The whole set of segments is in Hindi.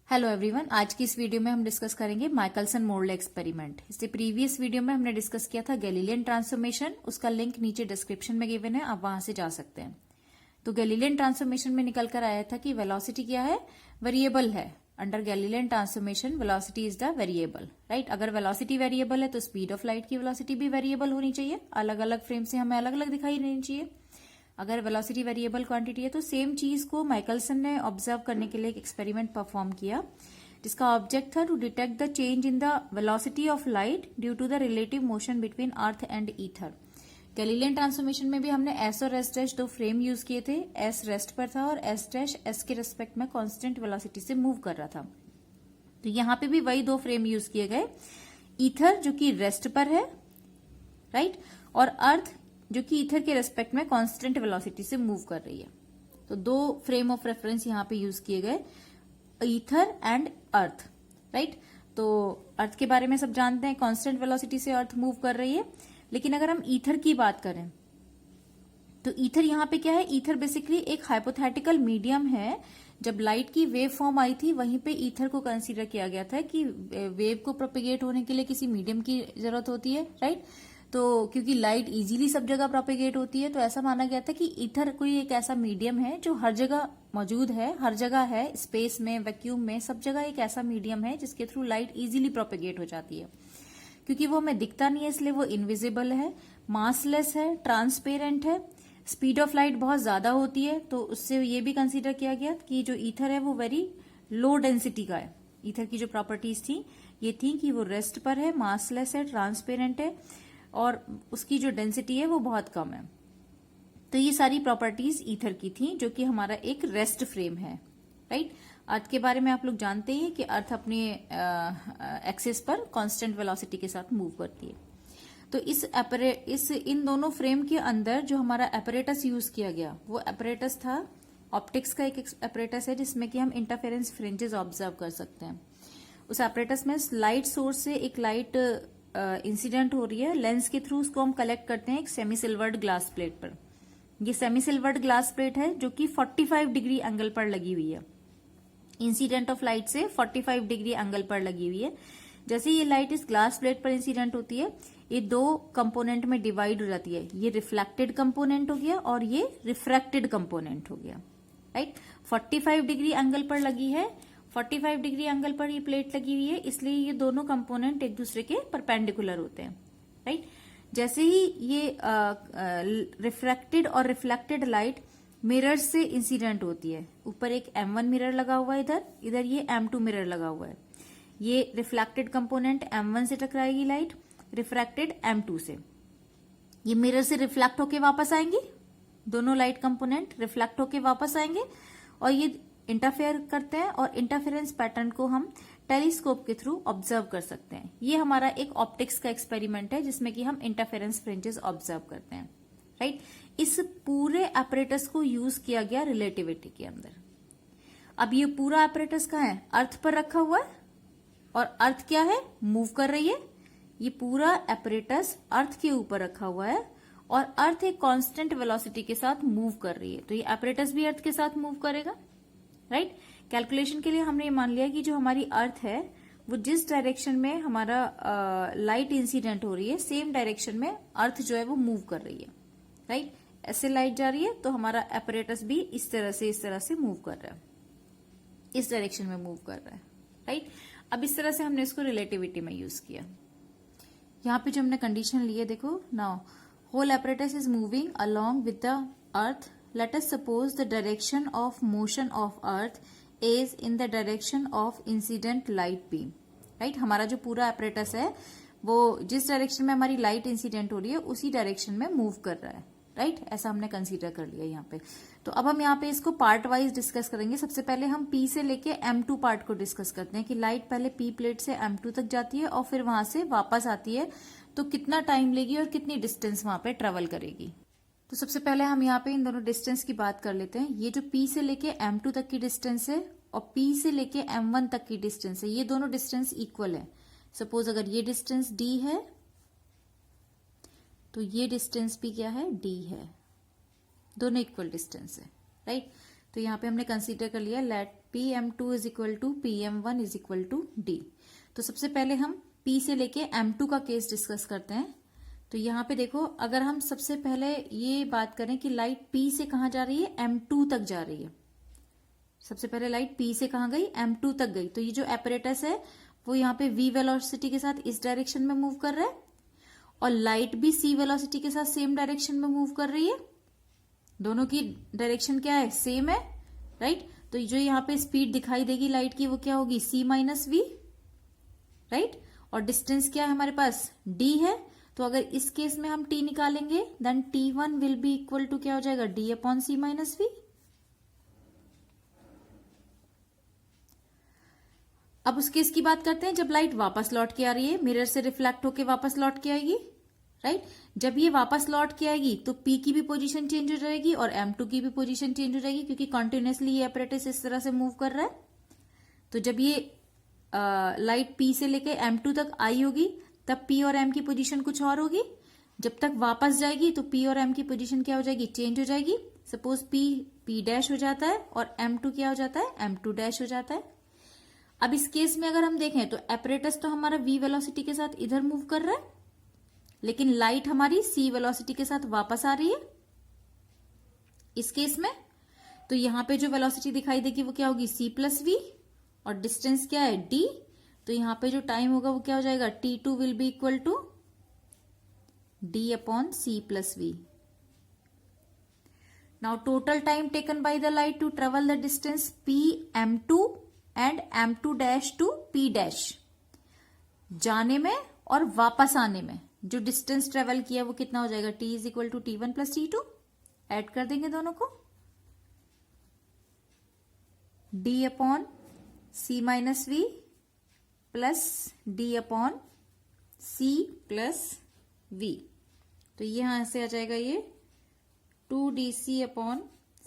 हेलो एवरीवन, आज की इस वीडियो में हम डिस्कस करेंगे माइकलसन मोरले एक्सपेरिमेंट। इससे प्रीवियस वीडियो में हमने डिस्कस किया था गैलीलियन ट्रांसफॉर्मेशन, उसका लिंक नीचे डिस्क्रिप्शन में गिवन है, आप वहां से जा सकते हैं। तो गैलीलियन ट्रांसफॉर्मेशन में निकल कर आया था कि वेलोसिटी क्या है, वेरिएबल है। Under Galilean transformation velocity is the variable, right. अगर वेलोसिटी वेरिएबल है तो स्पीड ऑफ लाइट की वेलोसिटी भी वेरिएबल होनी चाहिए, अलग अलग फ्रेम से हमें अलग अलग दिखाई देनी चाहिए। अगर वेलोसिटी वेरिएबल क्वांटिटी है तो सेम चीज को माइकलसन ने ऑब्जर्व करने के लिए एक एक्सपेरिमेंट परफॉर्म किया, जिसका ऑब्जेक्ट था to detect the change in the velocity of light due to the relative motion between earth and ether. Galilean transformation में भी हमने एस और एस डैश दो फ्रेम यूज किए थे। एस रेस्ट पर था और एस डैश एस के रेस्पेक्ट में कांस्टेंट वेलोसिटी से मूव कर रहा था। तो यहां पे भी वही दो फ्रेम यूज किए गए, ईथर जो कि रेस्ट पर है, राइट, और अर्थ जो कि ईथर के रेस्पेक्ट में कांस्टेंट वेलोसिटी से मूव कर रही है। तो दो फ्रेम ऑफ रेफरेंस यहां पे यूज किए गए, ईथर एंड अर्थ, राइट। तो अर्थ के बारे में सब जानते हैं, कांस्टेंट वेलोसिटी से अर्थ मूव कर रही है। लेकिन अगर हम ईथर की बात करें तो ईथर यहां पे क्या है, ईथर बेसिकली एक हाइपोथेटिकल मीडियम है। जब लाइट की वेव फॉर्म आई थी वहीं पे ईथर को कंसीडर किया गया था कि वेव को प्रोपेगेट होने के लिए किसी मीडियम की जरूरत होती है, राइट। तो क्योंकि लाइट इजीली सब जगह प्रोपेगेट होती है तो ऐसा माना गया था कि ईथर कोई एक ऐसा मीडियम है जो हर जगह मौजूद है, हर जगह है, स्पेस में, वैक्यूम में, सब जगह एक ऐसा मीडियम है जिसके थ्रू लाइट इजीली प्रोपेगेट हो जाती है। क्योंकि वो हमें दिखता नहीं है इसलिए वो इनविजिबल है, मासलेस है, ट्रांसपेरेंट है, स्पीड ऑफ लाइट बहुत ज्यादा होती है। तो उससे ये भी कंसीडर किया गया कि जो ईथर है वो वेरी लो डेंसिटी का है। ईथर की जो प्रॉपर्टीज थी ये थी कि वो रेस्ट पर है, मासलेस है, ट्रांसपेरेंट है और उसकी जो डेंसिटी है वो बहुत कम है। तो ये सारी प्रॉपर्टीज ईथर की थी, जो कि हमारा एक रेस्ट फ्रेम है, राइट। अर्थ के बारे में आप लोग जानते हैं कि अर्थ अपने एक्सिस पर कांस्टेंट वेलोसिटी के साथ मूव करती है। तो इन दोनों फ्रेम के अंदर जो हमारा एपरेटस यूज किया गया वो एपरेटस था, ऑप्टिक्स का एक एपरेटस है जिसमें कि हम इंटरफेरेंस फ्रिंजेस ऑब्जर्व कर सकते हैं। उस एपरेटस में लाइट सोर्स से एक लाइट इंसिडेंट हो रही है, लेंस के थ्रू उसको हम कलेक्ट करते हैं एक सेमी सिल्वर्ड ग्लास प्लेट पर। ये सेमी सिल्वर्ड ग्लास प्लेट है जो कि 45 डिग्री एंगल पर लगी हुई है, इंसिडेंट ऑफ लाइट से 45 डिग्री एंगल पर लगी हुई है। जैसे ये लाइट इस ग्लास प्लेट पर इंसिडेंट होती है, ये दो कंपोनेंट में डिवाइड हो जाती है। ये रिफ्लेक्टेड कंपोनेंट हो गया और ये रिफ्रैक्टेड कंपोनेंट हो गया, राइट। 45 डिग्री एंगल पर लगी है, 45 डिग्री एंगल पर ये प्लेट लगी हुई है, इसलिए ये दोनों कंपोनेंट एक दूसरे के परपेंडिकुलर होते हैं, राइट। जैसे ही ये रिफ्रैक्टेड और रिफ्लेक्टेड लाइट मिरर से इंसिडेंट होती है, ऊपर एक M1 मिरर लगा हुआ है, इधर ये M2 मिरर लगा हुआ है। ये रिफ्लेक्टेड कंपोनेंट M1 से टकराएगी लाइट, रिफ्रैक्टेड M2 से। ये मिरर से रिफ्लेक्ट होके वापस आएंगी, दोनों लाइट कंपोनेंट रिफ्लेक्ट होके वापस आएंगे और ये इंटरफेयर करते हैं और इंटरफेरेंस पैटर्न को हम टेलीस्कोप के थ्रू ऑब्जर्व कर सकते हैं। ये हमारा एक ऑप्टिक्स का एक्सपेरिमेंट है जिसमें कि हम इंटरफेरेंस फ्रिंजेस ऑब्जर्व करते हैं, राइट। इस पूरे एपरेटस को यूज किया गया रिलेटिविटी के अंदर। अब ये पूरा एपरेटस कहाँ है, अर्थ पर रखा हुआ है और अर्थ क्या है, मूव कर रही है। ये पूरा एपरेटस अर्थ के ऊपर रखा हुआ है और अर्थ एक कांस्टेंट वेलोसिटी के साथ मूव कर रही है, तो ये एपरेटस भी अर्थ के साथ मूव करेगा, राइट। कैलकुलेशन के लिए हमने ये मान लिया कि जो हमारी अर्थ है वो जिस डायरेक्शन में हमारा लाइट इंसिडेंट हो रही है, सेम डायरेक्शन में अर्थ जो है वो मूव कर रही है, राइट। ऐसे लाइट जा रही है तो हमारा एपरेटस भी इस तरह से मूव कर रहा है, इस डायरेक्शन में मूव कर रहा है, राइट। अब इस तरह से हमने इसको रिलेटिविटी में यूज किया। यहाँ पे जो हमने कंडीशन ली है, देखो, now whole apparatus is moving along with the earth. Let us suppose the direction of motion of Earth is in the direction of incident light beam, right। हमारा जो पूरा apparatus है वो जिस डायरेक्शन में हमारी लाइट इंसिडेंट हो रही है उसी डायरेक्शन में मूव कर रहा है, राइट। ऐसा हमने कंसीडर कर लिया यहाँ पे। तो अब हम यहाँ पे इसको पार्ट वाइज डिस्कस करेंगे। सबसे पहले हम P से लेके M2 पार्ट को डिस्कस करते हैं कि लाइट पहले P प्लेट से M2 तक जाती है और फिर वहां से वापस आती है, तो कितना टाइम लेगी और कितनी डिस्टेंस वहां पे ट्रेवल करेगी। तो सबसे पहले हम यहाँ पे इन दोनों डिस्टेंस की बात कर लेते हैं। ये जो P से लेके M2 तक की डिस्टेंस है और P से लेके M1 तक की डिस्टेंस है, ये दोनों डिस्टेंस इक्वल है। सपोज अगर ये डिस्टेंस D है तो ये डिस्टेंस भी क्या है, D है, दोनों इक्वल डिस्टेंस है, राइट। तो यहाँ पे हमने कंसीडर कर लिया let PM2 is equal to PM1 is equal to D। तो सबसे पहले हम P से लेके M2 का केस डिस्कस करते हैं। तो यहाँ पे देखो, अगर हम सबसे पहले ये बात करें कि लाइट P से कहाँ जा रही है, M2 तक जा रही है। सबसे पहले लाइट P से कहाँ गई, M2 तक गई। तो ये जो एपरेटस है वो यहाँ पे V वेलोसिटी के साथ इस डायरेक्शन में मूव कर रहा है और लाइट भी C वेलोसिटी के साथ सेम डायरेक्शन में मूव कर रही है। दोनों की डायरेक्शन क्या है, सेम है, राइट। तो जो यहाँ पे स्पीड दिखाई देगी लाइट की वो क्या होगी, C माइनस V, राइट। और डिस्टेंस क्या है हमारे पास, D है। तो अगर इस केस में हम T निकालेंगे then T1 will be equal to क्या हो जाएगा, D upon C minus V। अब उस केस की बात करते हैं जब लाइट वापस लौट के आ रही है, मिरर से रिफ्लेक्ट होके वापस लौट के आएगी, राइट। जब ये वापस लौट के आएगी तो P की भी पोजीशन चेंज हो जाएगी और M2 की भी पोजीशन चेंज हो जाएगी, क्योंकि कॉन्टिन्यूसली ये एपरेटस इस तरह से मूव कर रहा है। तो जब ये लाइट P से लेके M2 तक आई होगी तब P और M की पोजीशन कुछ और होगी। जब तक वापस जाएगी तो P और M की पोजीशन क्या हो जाएगी, चेंज हो जाएगी। सपोज P डैश हो जाता है और M2 क्या हो जाता है, M2 डैश हो जाता है। अब इस केस में अगर हम देखें तो एपरेटस तो हमारा V वेलोसिटी के साथ इधर मूव कर रहा है, लेकिन लाइट हमारी C वेलोसिटी के साथ वापस आ रही है इस केस में। तो यहां पे जो वेलोसिटी दिखाई देगी वो क्या होगी, C प्लस V, और डिस्टेंस क्या है, D। तो यहां पे जो टाइम होगा वो क्या हो जाएगा, T2 will be equal to D upon C plus V। Now total time taken by the light to travel the distance PM2 and M2 dash to P dash, जाने में और वापस आने में जो डिस्टेंस ट्रेवल किया वो कितना हो जाएगा, T is equal to T1 plus T2। Add कर देंगे दोनों को, D upon C minus V plus D upon C plus V। तो यहां से आ जाएगा ये 2DC upon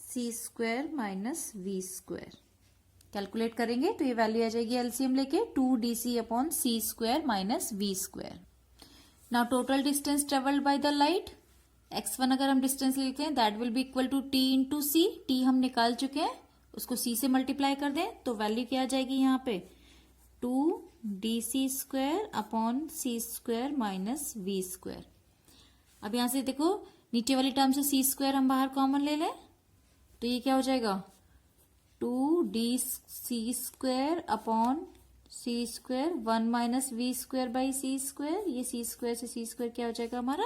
C square minus V square. Calculate करेंगे तो ये वैल्यू आ जाएगी एलसीएम लेके 2DC upon C square minus V square. Now total distance travelled by the light, x1 अगर हम डिस्टेंस लेते हैं that will be equal to T into C। T हम निकाल चुके हैं, उसको C से मल्टीप्लाई कर दें तो वैल्यू क्या आ जाएगी यहाँ पे, 2DC square upon C square minus V square. अब यहां से देखो नीचे वाली टर्म से C स्क्वायर हम बाहर कॉमन ले लें तो ये क्या हो जाएगा, 2DC square upon C square 1 minus V square by C square. ये C स्क्वायर से C स्क्वायर क्या हो जाएगा, हमारा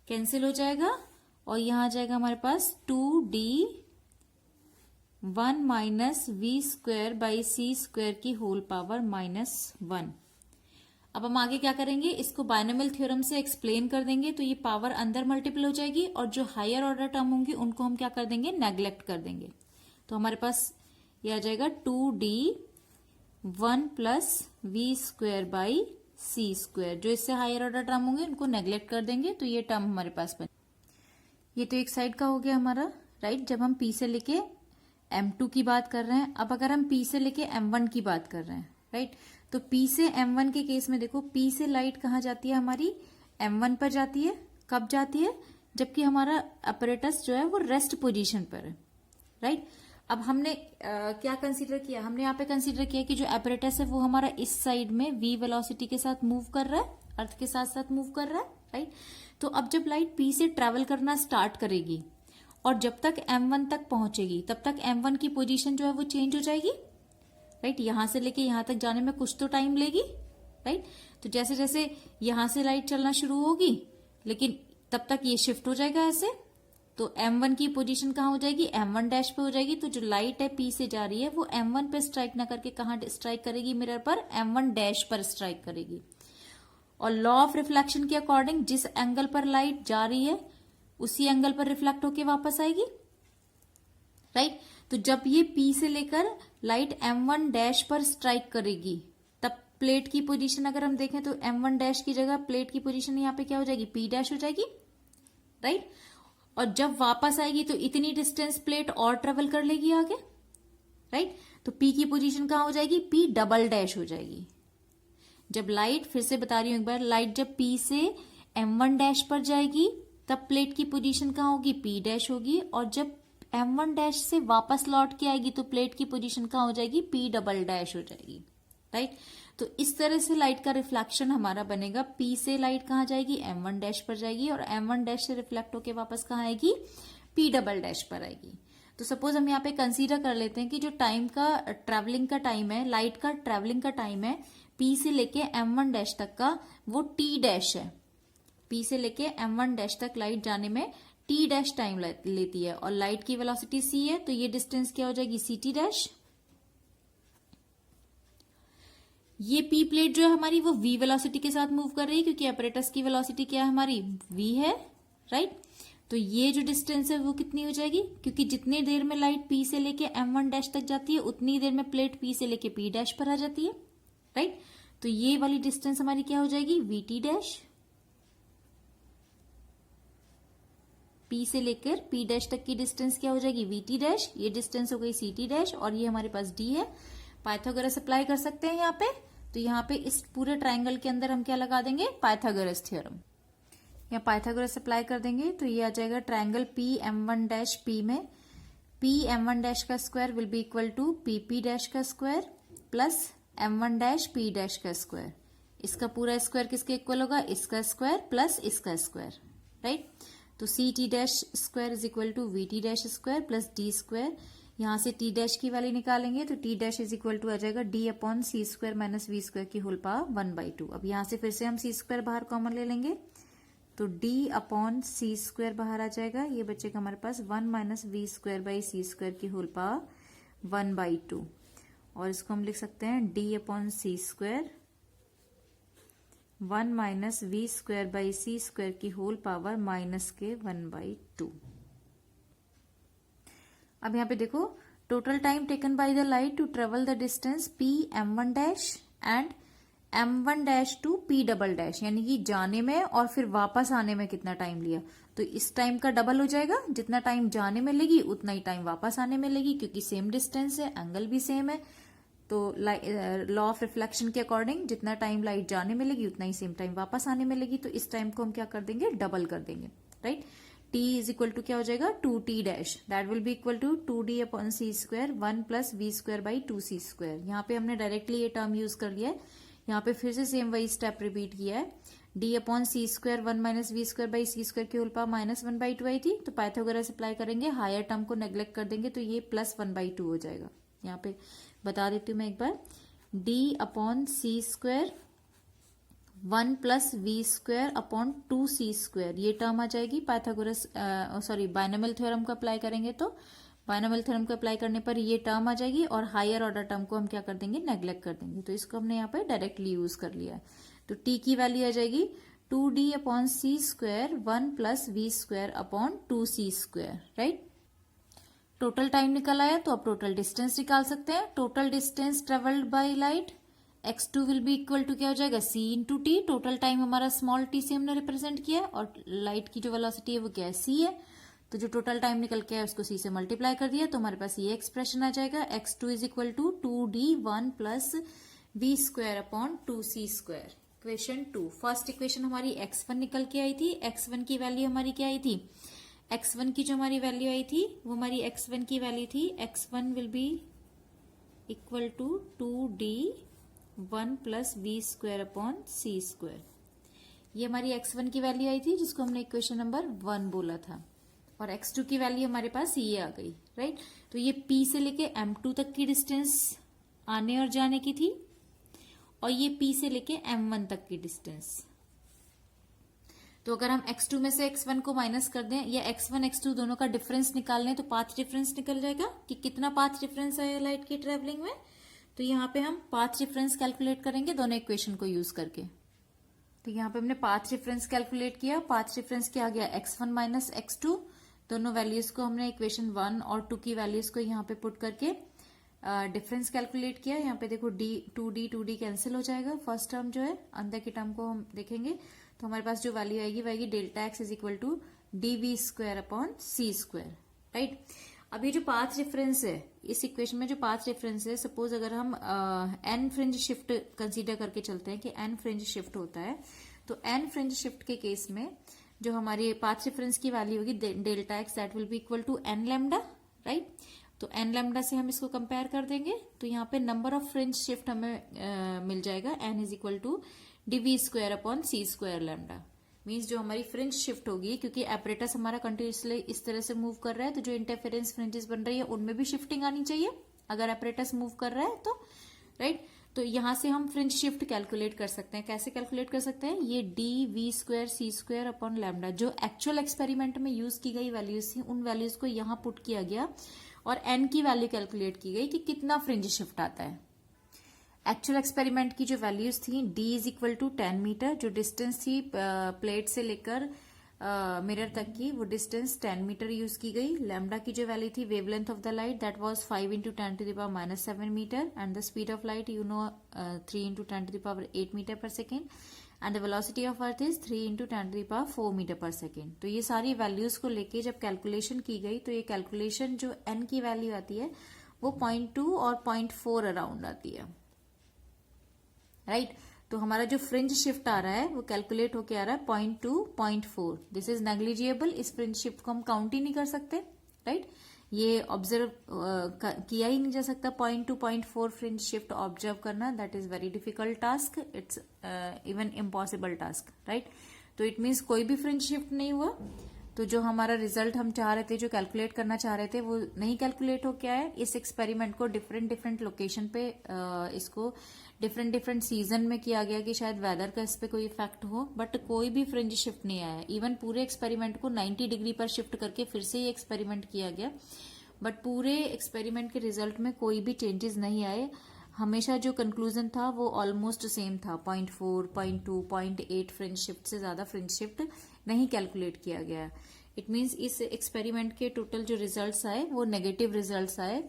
कैंसिल हो जाएगा और यहां आ जाएगा हमारे पास 2D 1 minus V square by C square की होल पावर -1। अब हम आगे क्या करेंगे, इसको बायनोमियल थ्योरम से एक्सप्लेन कर देंगे तो ये पावर अंदर मल्टीपल हो जाएगी और जो हायर ऑर्डर टर्म होंगी उनको हम क्या कर देंगे, नेग्लेक्ट कर देंगे। तो हमारे पास ये आ जाएगा 2D 1 plus V square by C square. जो इससे हायर ऑर्डर टर्म होंगे उनको नेग्लेक्ट कर देंगे तो ये टर्म हमारे पास बने। ये तो एक साइड का हो गया हमारा, राइट। जब हम P से लेके M2 की बात कर रहे हैं, अब अगर हम P से लेके M1 की बात कर रहे हैं, राइट, तो P से M1 के केस में देखो P से लाइट कहाँ जाती है, हमारी M1 पर जाती है। कब जाती है, जबकि हमारा अपरेटस जो है वो रेस्ट पोजीशन पर है, राइट। अब हमने क्या कंसीडर किया, हमने यहाँ पे कंसीडर किया कि जो एपरेटस है वो हमारा इस साइड में V वेलोसिटी के साथ मूव कर रहा है, अर्थ के साथ साथ मूव कर रहा है, राइट। तो अब जब लाइट P से ट्रेवल करना स्टार्ट करेगी और जब तक M1 तक पहुंचेगी तब तक M1 की पोजीशन जो है वो चेंज हो जाएगी, राइट। यहां से लेके यहां तक जाने में कुछ तो टाइम लेगी, राइट। तो जैसे जैसे यहां से लाइट चलना शुरू होगी लेकिन तब तक ये शिफ्ट हो जाएगा ऐसे, तो M1 की पोजीशन कहाँ हो जाएगी, M1 डैश पे हो जाएगी। तो जो लाइट है P से जा रही है वो M1 पे स्ट्राइक ना करके कहाँ स्ट्राइक करेगी, मिरर पर M1 डैश पर स्ट्राइक करेगी। और लॉ ऑफ रिफ्लेक्शन के अकॉर्डिंग जिस एंगल पर लाइट जा रही है उसी एंगल पर रिफ्लेक्ट होके वापस आएगी, राइट। तो जब ये P से लेकर लाइट M1 डैश पर स्ट्राइक करेगी तब प्लेट की पोजीशन अगर हम देखें तो M1 डैश की जगह प्लेट की पोजीशन यहाँ पे क्या हो जाएगी, P डैश हो जाएगी, राइट। और जब वापस आएगी तो इतनी डिस्टेंस प्लेट और ट्रेवल कर लेगी आगे, राइट। तो P की पोजीशन कहाँ हो जाएगी, P डबल डैश हो जाएगी। जब लाइट, फिर से बता रही हूं एक बार, लाइट जब P से M1 डैश पर जाएगी तब प्लेट की पोजीशन कहाँ होगी, P डैश होगी। और जब M1 डैश से वापस लौट के आएगी तो प्लेट की पोजीशन कहाँ हो जाएगी, P डबल डैश हो जाएगी, राइट। तो इस तरह से लाइट का रिफ्लेक्शन हमारा बनेगा, P से लाइट कहाँ जाएगी, M1 डैश पर जाएगी, और M1 डैश से रिफ्लेक्ट होके वापस कहाँ आएगी, P डबल डैश पर आएगी। तो सपोज हम यहाँ पे कंसीडर कर लेते हैं कि जो टाइम का ट्रेवलिंग का टाइम है, लाइट का ट्रेवलिंग का टाइम है P से लेके M1 डैश तक का, वो T डैश है। P से लेके M1 डैश तक लाइट जाने में T डैश टाइम लेती है, और लाइट की वेलोसिटी C है, तो ये डिस्टेंस क्या हो जाएगी, CT डैश। ये P प्लेट जो है हमारी वो V वेलोसिटी के साथ मूव कर रही है, क्योंकि अपरेटस की वेलोसिटी क्या है हमारी, V है, राइट। तो ये जो डिस्टेंस है वो कितनी हो जाएगी, क्योंकि जितनी देर में लाइट P से लेके M1 डैश तक जाती है उतनी देर में प्लेट P से लेके P डैश पर आ जाती है, राइट। तो ये वाली डिस्टेंस हमारी क्या हो जाएगी, VT डैश। P से लेकर P डैश तक की डिस्टेंस क्या हो जाएगी, VT डैश। ये डिस्टेंस हो गई CT डैश, और ये हमारे पास D है। पाइथागोरस अप्लाई कर सकते हैं यहाँ पे, तो यहाँ पे इस पूरे ट्राइंगल के अंदर हम क्या लगा देंगे, पाइथागोरस थ्योरम। यहाँ पाइथागोरस अप्लाई कर देंगे तो ये आ जाएगा ट्राइंगल PM1 डैश P में PM1 डैश का square will be equal to PP dash का square plus M1 dash P dash का स्क्वायर। इसका पूरा स्क्वायर किसके इक्वल होगा, इसका स्क्वायर प्लस इसका स्क्वायर, राइट। तो CT dash square is equal to VT dash square plus D square. यहाँ से T डैश की वैल्यू निकालेंगे तो T dash is equal to आ जाएगा D upon C square minus V square की होल पावर 1/2। अब यहाँ से फिर से हम C स्क्वायर बाहर कॉमन ले लेंगे, तो D अपॉन C स्क्वायर बाहर आ जाएगा, ये बचेगा हमारे पास 1 minus V square by C square की होल पावर 1/2। और इसको हम लिख सकते हैं D upon C square 1 minus V square by C square की होल पावर माइनस के 1/2। अब यहाँ पे देखो, total time taken by the light to travel the distance P M1 dash and M1 dash to P double dash, यानी कि जाने में और फिर वापस आने में कितना टाइम लिया, तो इस टाइम का डबल हो जाएगा। जितना टाइम जाने में लेगी उतना ही टाइम वापस आने में लेगी, क्योंकि सेम डिस्टेंस है, एंगल भी सेम है। तो लॉ ऑफ रिफ्लेक्शन के अकॉर्डिंग जितना टाइम लाइट जाने में लेगी उतना ही सेम टाइम वापस आने में लेगी। तो इस टाइम को हम क्या कर देंगे, डबल कर देंगे, right. T is equal to क्या हो जाएगा, 2T dash, that will be equal to 2D upon C square 1 plus V square by 2C square. यहाँ पे हमने डायरेक्टली ये टर्म यूज कर लिया है, यहाँ पे फिर से सेम वही स्टेप रिपीट किया है। D upon C square 1 minus V square by C square की होल पावर माइनस 1/2 आई थी, तो पाइथागोरस अप्लाई करेंगे, हायर टर्म को नेग्लेक्ट कर देंगे तो ये प्लस 1/2 हो जाएगा। यहाँ पे बता देती हूँ मैं एक बार, D upon C square 1 plus V square upon 2C square, ये टर्म आ जाएगी। पाइथागोरस बाइनोमियल थ्योरम को अप्लाई करेंगे तो बाइनोमियल थ्योरम को अप्लाई करने पर ये टर्म आ जाएगी, और हायर ऑर्डर टर्म को हम क्या कर देंगे, नेग्लेक्ट कर देंगे। तो इसको हमने यहाँ पे डायरेक्टली यूज कर लिया है। तो T की वैल्यू आ जाएगी 2D upon C square 1 plus V square upon 2C square, right. Total time निकल आया, तो अब टोटल डिस्टेंस निकाल सकते हैं। Total distance travelled by light x2 will be equal to क्या हो जाएगा, c into T. Total time हमारा स्मॉल t से हमने रिप्रेजेंट किया है, और लाइट की जो वेलोसिटी है वो क्या है, c है। तो जो टोटल टाइम निकल के है उसको c से मल्टीप्लाई कर दिया, तो हमारे पास ये एक्सप्रेशन आ जाएगा, x2 is equal to 2d 1 plus v square upon 2c square. Equation 2, first equation हमारी x1 निकल के आई थी। x1 की वैल्यू हमारी क्या आई थी, x1 की जो हमारी वैल्यू आई थी वो हमारी x1 की वैल्यू थी, x1 will be equal to 2d 1 plus V square upon C square. ये हमारी x1 की वैल्यू आई थी, जिसको हमने इक्वेशन नंबर 1 बोला था, और x2 की वैल्यू हमारे पास ये आ गई, राइट। तो ये P से लेके M2 तक की डिस्टेंस आने और जाने की थी, और ये P से लेके M1 तक की डिस्टेंस। तो अगर हम x2 में से x1 को माइनस कर दें, या x1 x2 दोनों का डिफरेंस निकाल लें, तो पाथ डिफरेंस निकल जाएगा कि कितना पाथ डिफरेंस है लाइट की ट्रेवलिंग में। तो यहाँ पे हम पाथ डिफरेंस कैलकुलेट करेंगे दोनों इक्वेशन को यूज करके। तो यहाँ पे हमने पाथ डिफरेंस कैलकुलेट किया। पाथ डिफरेंस क्या आ गया, x1 माइनस x2, दोनों वैल्यूज को हमने इक्वेशन 1 और 2 की वैल्यूज को यहाँ पे पुट करके डिफरेंस कैलकुलेट किया। यहाँ पे देखो टू डी कैंसिल हो जाएगा, फर्स्ट टर्म जो है, अंदर की टर्म को हम देखेंगे तो हमारे पास जो वैल्यू आएगी वो आएगी delta X is equal to D square upon C square, right. अब ये जो पाथ डिफरेंस है, इस इक्वेशन में जो पाथ डिफरेंस है, सपोज अगर हम एन फ्रिंज शिफ्ट कंसीडर करके चलते हैं कि एन फ्रिंज शिफ्ट होता है, तो एन फ्रिंज शिफ्ट के केस में जो हमारी पाथ डिफरेंस की वैल्यू होगी delta X, that will be equal to N lambda, right. तो एन लैम्डा से हम इसको कंपेयर कर देंगे तो यहाँ पे नंबर ऑफ फ्रिंज शिफ्ट हमें मिल जाएगा N is equal to dv² अपॉन c² लैम्डा। मीन्स जो हमारी फ्रिंज शिफ्ट होगी, क्योंकि एपरेटस हमारा कंटिन्यूसली इस तरह से मूव कर रहा है, तो जो इंटरफेरेंस फ्रिंजेस बन रही है उनमें भी शिफ्टिंग आनी चाहिए अगर एपरेटस मूव कर रहा है तो, राइट। तो यहां से हम फ्रिंज शिफ्ट कैलकुलेट कर सकते हैं। कैसे कैलकुलेट कर सकते हैं? ये dv² c² अपॉन लैम्डा जो एक्चुअल एक्सपेरिमेंट में यूज की गई वैल्यूज थी उन वैल्यूज को यहां पुट किया गया और एन की वैल्यू कैलकुलेट की गई कि कितना फ्रिंज शिफ्ट आता है। एक्चुअल एक्सपेरिमेंट की जो वैल्यूज थी d is equal to 10 metre, जो डिस्टेंस थी प्लेट से लेकर मिरर तक की वो डिस्टेंस 10 मीटर यूज की गई। लैम्डा की जो वैल्यू थी wavelength of the light that was 5 × 10⁻⁻7 meter and the speed of light you know 3 × 10⁸ meter per second and the velocity of earth is 3 × 10⁴ meter per second. तो ये सारी वैल्यूज को लेके जब कैलकुलेशन की गई तो ये कैलकुलेशन जो n की वैल्यू आती है वो 0.2 और 0.4 अराउंड आती है, राइट। तो हमारा जो फ्रिंज शिफ्ट आ रहा है वो कैलकुलेट होके आ रहा है 0.2 0.4। दिस इज नेग्लिजिएबल, इस फ्रिंज शिफ्ट को हम काउंट ही नहीं कर सकते, राइट। ये ऑब्जर्व किया ही नहीं जा सकता। 0.2 0.4 फ्रिंज शिफ्ट ऑब्जर्व करना that is very difficult task, it's even impossible task, right. तो इट मीन्स कोई भी फ्रिंज शिफ्ट नहीं हुआ। तो जो हमारा रिजल्ट हम चाह रहे थे, जो कैलकुलेट करना चाह रहे थे, वो नहीं कैलकुलेट हो क्या है। इस एक्सपेरिमेंट को डिफरेंट डिफरेंट लोकेशन पे इसको डिफरेंट डिफरेंट सीजन में किया गया कि शायद वेदर का इस पे कोई इफेक्ट हो, बट कोई भी फ्रिंज शिफ्ट नहीं आया। इवन पूरे एक्सपेरिमेंट को 90 डिग्री पर शिफ्ट करके फिर से ये एक्सपेरिमेंट किया गया, बट पूरे एक्सपेरिमेंट के रिजल्ट में कोई भी चेंजेस नहीं आए। हमेशा जो कंक्लूजन था वो ऑलमोस्ट सेम था, 0.4 0.2 0.8 फ्रिंज शिफ्ट से ज्यादा फ्रिंज शिफ्ट नहीं कैलकुलेट किया गया। इट मीन्स इस एक्सपेरिमेंट के टोटल जो रिजल्ट्स आए वो नेगेटिव रिजल्ट्स आए।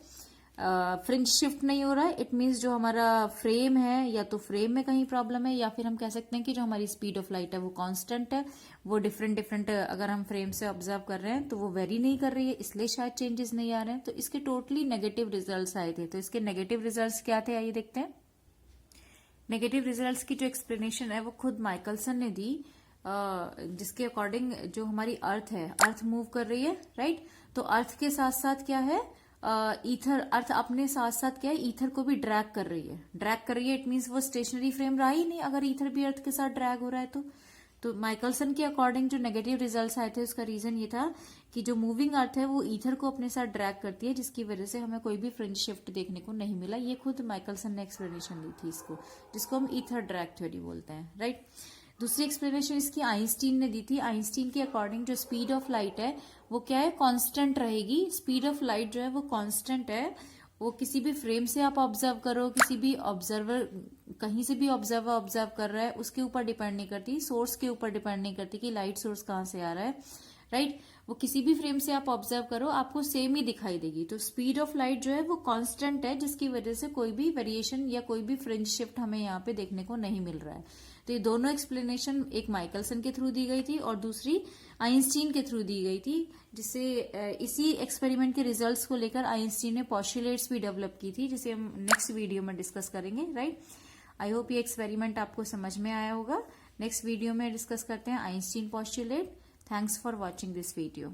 फ्रिंज शिफ्ट नहीं हो रहा है, इट मीन्स जो हमारा फ्रेम है या तो फ्रेम में कहीं प्रॉब्लम है, या फिर हम कह सकते हैं कि जो हमारी स्पीड ऑफ लाइट है वो कांस्टेंट है। वो डिफरेंट डिफरेंट अगर हम फ्रेम से ऑब्जर्व कर रहे हैं तो वो वेरी नहीं कर रही है, इसलिए शायद चेंजेस नहीं आ रहे हैं। तो इसके टोटली नेगेटिव रिजल्ट्स आए थे। तो इसके नेगेटिव रिजल्ट्स क्या थे, आइए देखते हैं। नेगेटिव रिजल्ट्स की जो एक्सप्लेनेशन है वो खुद माइकलसन ने दी, जिसके अकॉर्डिंग जो हमारी अर्थ है, अर्थ मूव कर रही है, राइट। तो अर्थ के साथ साथ क्या है, ईथर, अर्थ अपने साथ साथ क्या है, ईथर को भी ड्रैग कर रही है। ड्रैग कर रही है इट मीन्स वो स्टेशनरी फ्रेम रहा ही नहीं अगर ईथर भी अर्थ के साथ ड्रैग हो रहा है तो माइकलसन के अकॉर्डिंग जो नेगेटिव रिजल्ट्स आए थे उसका रीजन ये था कि जो मूविंग अर्थ है वो ईथर को अपने साथ ड्रैग करती है, जिसकी वजह से हमें कोई भी फ्रिंज शिफ्ट देखने को नहीं मिला। ये खुद माइकलसन ने एक्सप्लेनेशन दी थी इसको, जिसको हम ईथर ड्रैग थ्योरी बोलते हैं, राइट। दूसरी एक्सप्लेनेशन इसकी आइंस्टीन ने दी थी। आइंस्टीन के अकॉर्डिंग जो स्पीड ऑफ लाइट है वो क्या है, कांस्टेंट रहेगी। स्पीड ऑफ लाइट जो है वो कांस्टेंट है। वो किसी भी फ्रेम से आप ऑब्जर्व करो, किसी भी ऑब्जर्वर कहीं से भी ऑब्जर्वर ऑब्जर्व कर रहा है, उसके ऊपर डिपेंड नहीं करती, सोर्स के ऊपर डिपेंड नहीं करती कि लाइट सोर्स कहाँ से आ रहा है, राइट। वो किसी भी फ्रेम से आप ऑब्जर्व करो आपको सेम ही दिखाई देगी। तो स्पीड ऑफ लाइट जो है वो कांस्टेंट है, जिसकी वजह से कोई भी वेरिएशन या कोई भी फ्रिंज शिफ्ट हमें यहाँ पे देखने को नहीं मिल रहा है। तो ये दोनों एक्सप्लेनेशन एक माइकलसन के थ्रू दी गई थी और दूसरी आइंस्टीन के थ्रू दी गई थी, जिससे इसी एक्सपेरिमेंट के रिजल्ट्स को लेकर आइंस्टीन ने पॉस्टुलेट्स भी डेवलप की थी, जिसे हम नेक्स्ट वीडियो में डिस्कस करेंगे, राइट। आई होप ये एक्सपेरिमेंट आपको समझ में आया होगा। नेक्स्ट वीडियो में डिस्कस करते हैं Einstein postulate. Thanks for watching this video.